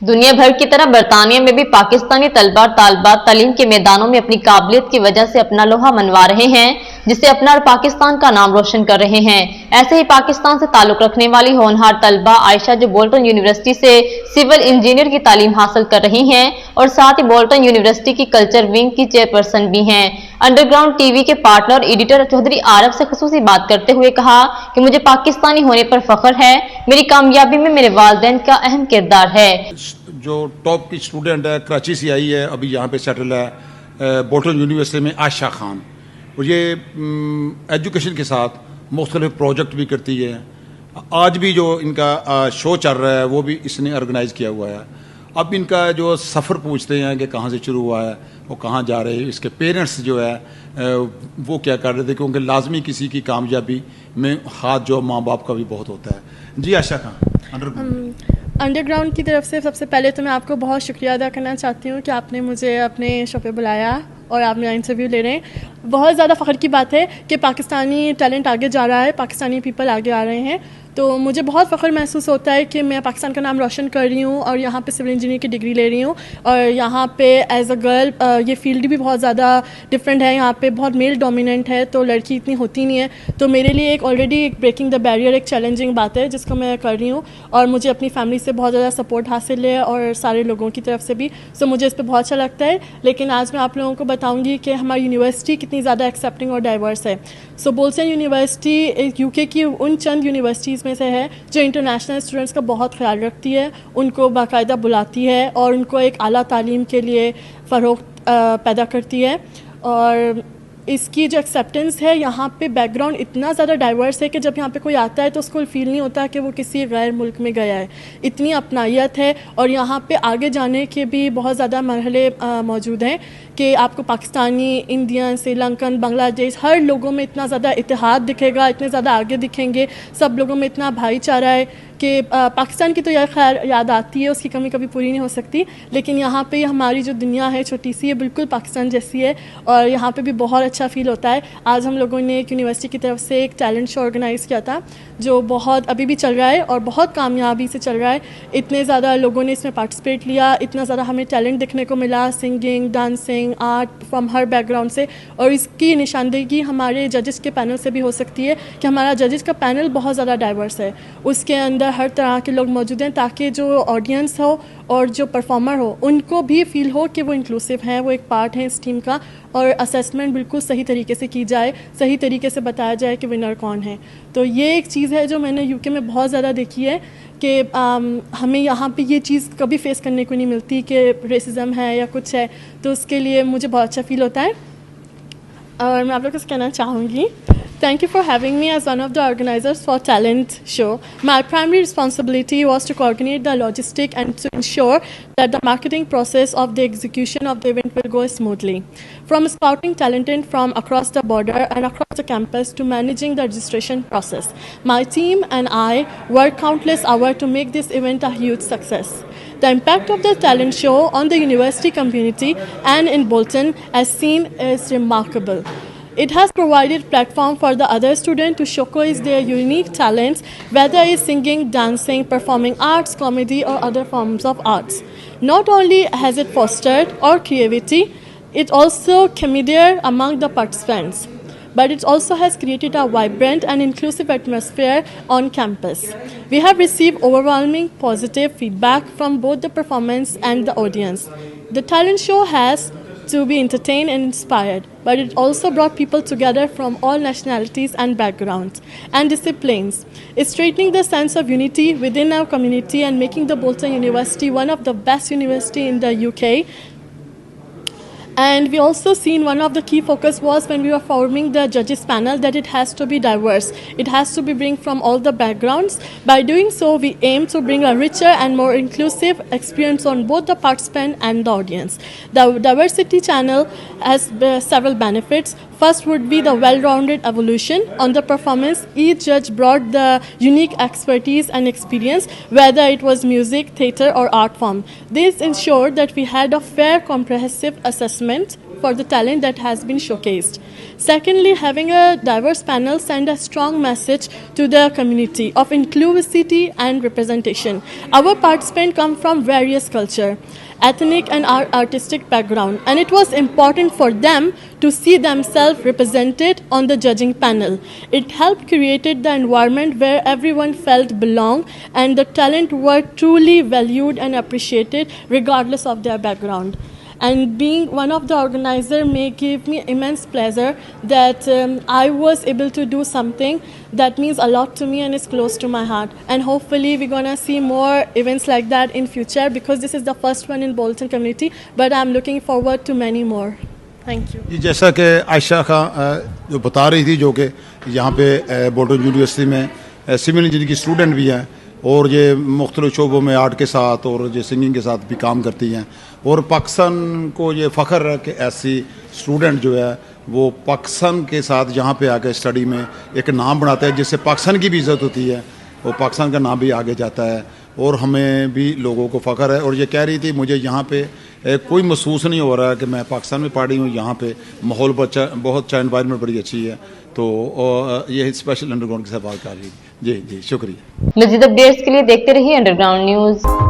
दुनिया भर की तरह बरतानिया में भी पाकिस्तानी तलबा और तालिबात तालीम के मैदानों में अपनी काबिलियत की वजह से अपना लोहा मनवा रहे हैं, जिससे अपना और पाकिस्तान का नाम रोशन कर रहे हैं। ऐसे ही पाकिस्तान से ताल्लुक रखने वाली होनहार तलबा आयशा, जो बोल्टन यूनिवर्सिटी से सिविल इंजीनियर की तालीम हासिल कर रही हैं और साथ ही बोल्टन यूनिवर्सिटी की कल्चर विंग की चेयरपर्सन भी हैं। अंडरग्राउंड टीवी के पार्टनर और एडिटर चौधरी आरफ से खुसूसी बात करते हुए कहा कि मुझे पाकिस्तानी होने पर फख्र है, मेरी कामयाबी में मेरे वालिदैन का अहम किरदार है। जो टॉप की स्टूडेंट है, कराची से आई है, अभी यहाँ पे सेटल है बोल्टन यूनिवर्सिटी में, आयशा खान। और ये एजुकेशन के साथ मुख्तलिफ प्रोजेक्ट भी करती है। आज भी जो इनका शो चल रहा है वो भी इसने ऑर्गेनाइज़ किया हुआ है। अब इनका जो सफ़र पूछते हैं कि कहाँ से शुरू हुआ है, वो कहाँ जा रहे हैं, इसके पेरेंट्स जो है वो क्या कर रहे थे, क्योंकि लाजमी किसी की कामयाबी में हाथ जो माँ बाप का भी बहुत होता है। जी आयशा खान, अंडरग्राउंड की तरफ से सबसे पहले तो मैं आपको बहुत शुक्रिया अदा करना चाहती हूँ कि आपने मुझे अपने शो पे बुलाया और आप मेरा इंटरव्यू ले रहे हैं। बहुत ज़्यादा फ़ख्र की बात है कि पाकिस्तानी टैलेंट आगे जा रहा है, पाकिस्तानी पीपल आगे आ रहे हैं। तो मुझे बहुत फ़ख्र महसूस होता है कि मैं पाकिस्तान का नाम रोशन कर रही हूँ और यहाँ पे सिविल इंजीनियर की डिग्री ले रही हूँ। और यहाँ पे एज अ गर्ल ये फील्ड भी बहुत ज़्यादा डिफरेंट है, यहाँ पे बहुत मेल डोमिनेंट है, तो लड़की इतनी होती नहीं है। तो मेरे लिए एक ऑलरेडी एक ब्रेकिंग द बैरियर, एक चैलेंजिंग बात है जिसको मैं कर रही हूँ। और मुझे अपनी फैमिली से बहुत ज़्यादा सपोर्ट हासिल है और सारे लोगों की तरफ से भी। सो मुझे इस पर बहुत अच्छा लगता है। लेकिन आज मैं आप लोगों को बताऊँगी कि हमारी यूनिवर्सिटी कितनी ज़्यादा एक्सेप्टिंग और डाइवर्स है। सो बोल्टन यूनिवर्सिटी यूके की उन चंद यूनिवर्सिटीज़ में से है जो इंटरनेशनल स्टूडेंट्स का बहुत ख्याल रखती है, उनको बाकायदा बुलाती है और उनको एक आला तालीम के लिए फ़रोग़ पैदा करती है। और इसकी जो एक्सेप्टेंस है, यहाँ पे बैकग्राउंड इतना ज़्यादा डाइवर्स है कि जब यहाँ पे कोई आता है तो उसको फील नहीं होता कि वो किसी गैर मुल्क में गया है। इतनी अपनायत है और यहाँ पे आगे जाने के भी बहुत ज़्यादा मरहले मौजूद हैं कि आपको पाकिस्तानी, इंडियन, श्रीलंकन, बांग्लादेश, हर लोगों में इतना ज़्यादा इत्तेहाद दिखेगा, इतने ज़्यादा आगे दिखेंगे, सब लोगों में इतना भाईचारा है कि पाकिस्तान की तो यार खैर याद आती है, उसकी कमी कभी पूरी नहीं हो सकती। लेकिन यहाँ पे हमारी जो दुनिया है छोटी सी है, बिल्कुल पाकिस्तान जैसी है और यहाँ पे भी बहुत अच्छा फील होता है। आज हम लोगों ने एक यूनिवर्सिटी की तरफ से एक टैलेंट शो ऑर्गेनाइज़ किया था जो बहुत अभी भी चल रहा है और बहुत कामयाबी से चल रहा है। इतने ज़्यादा लोगों ने इसमें पार्टिसिपेट लिया, इतना ज़्यादा हमें टैलेंट देखने को मिला, singing, dancing, art, from her background से। और इसकी निशानदेही हमारे जजेस के पैनल से भी हो सकती है कि हमारा जजेस का पैनल बहुत ज़्यादा डाइवर्स है, उसके अंदर हर तरह के लोग मौजूद हैं, ताकि जो ऑडियंस हो और जो परफॉर्मर हो उनको भी फील हो कि वो इंक्लूसिव हैं, वो एक पार्ट है इस टीम का। और असेसमेंट बिल्कुल सही तरीके से की जाए, सही तरीके से बताया जाए कि विनर कौन है। तो ये एक चीज़ है जो मैंने यूके में बहुत ज़्यादा देखी है कि हमें यहाँ पे ये चीज़ कभी फेस करने को नहीं मिलती कि रेसिज्म है या कुछ है। तो उसके लिए मुझे बहुत अच्छा फील होता है। और मैं आप लोगों को कहना चाहूँगी, thank you for having me as one of the organizers for Talent Show. My primary responsibility was to coordinate the logistic and to ensure that the marketing process of the execution of the event will go smoothly. From scouting talented from across the border and across the campus to managing the registration process, my team and I worked countless hours to make this event a huge success. The impact of the talent show on the university community and in Bolton, as seen, is remarkable. It has provided platform for the other students to showcase their unique talents, whether it's singing, dancing, performing arts, comedy, or other forms of arts. Not only has it fostered our creativity, it also camaraderie among the participants, but it also has created a vibrant and inclusive atmosphere on campus. We have received overwhelming positive feedback from both the performance and the audience. The talent show has to be entertained and inspired, but it also brought people together from all nationalities and backgrounds and disciplines. It's strengthening the sense of unity within our community and making the Bolton University one of the best universities in the UK. And we also seen one of the key focus was when we were forming the judges panel that it has to be diverse. It has to be bring from all the backgrounds. By doing so, we aim to bring a richer and more inclusive experience on both the participant and the audience. The diversity channel has several benefits. First would be the well-rounded evolution on the performance. Each judge brought the unique expertise and experience, whether it was music, theatre, or art form. This ensured that we had a fair, comprehensive assessment for the talent that has been showcased. Secondly, having a diverse panel send a strong message to the community of inclusivity and representation. Our participants come from various culture, ethnic and artistic background, and it was important for them to see themselves represented on the judging panel. It helped created the environment where everyone felt belong and the talent were truly valued and appreciated regardless of their background. And being one of the organizers may give me immense pleasure that I was able to do something that means a lot to me and is close to my heart. And hopefully we're going to see more events like that in future, because this is the first one in Bolton community, but I'm looking forward to many more. Thank you. یہ جیسا کہ عائشہ خان جو بتا رہی تھی، جو کہ یہاں پہ بولٹن یونیورسٹی میں سول انجینئرنگ کی اسٹوڈنٹ بھی ہیں اور یہ مختلف شعبوں میں آرٹ کے ساتھ اور یہ سنگنگ کے ساتھ بھی کام کرتی ہیں، اور پاکستان کو یہ فخر ہے کہ ایسی اسٹوڈنٹ جو ہے وہ پاکستان کے ساتھ یہاں پہ آ کے اسٹڈی میں ایک نام بناتا ہے، جس سے پاکستان کی بھی عزت ہوتی ہے اور پاکستان کا نام بھی آگے جاتا ہے، اور ہمیں بھی لوگوں کو فخر ہے. اور یہ کہہ رہی تھی مجھے یہاں پہ کوئی محسوس نہیں ہو رہا ہے کہ میں پاکستان میں پڑھ رہی ہوں، یہاں پہ ماحول بہت اچھا، انوائرمنٹ بڑی اچھی ہے. تو یہ اسپیشل انڈر گراؤنڈ کے ساتھ بات کر رہی ہے. جی شکریہ. مزید اپڈیٹس کے لیے دیکھتے رہیے انڈر گراؤنڈ نیوز.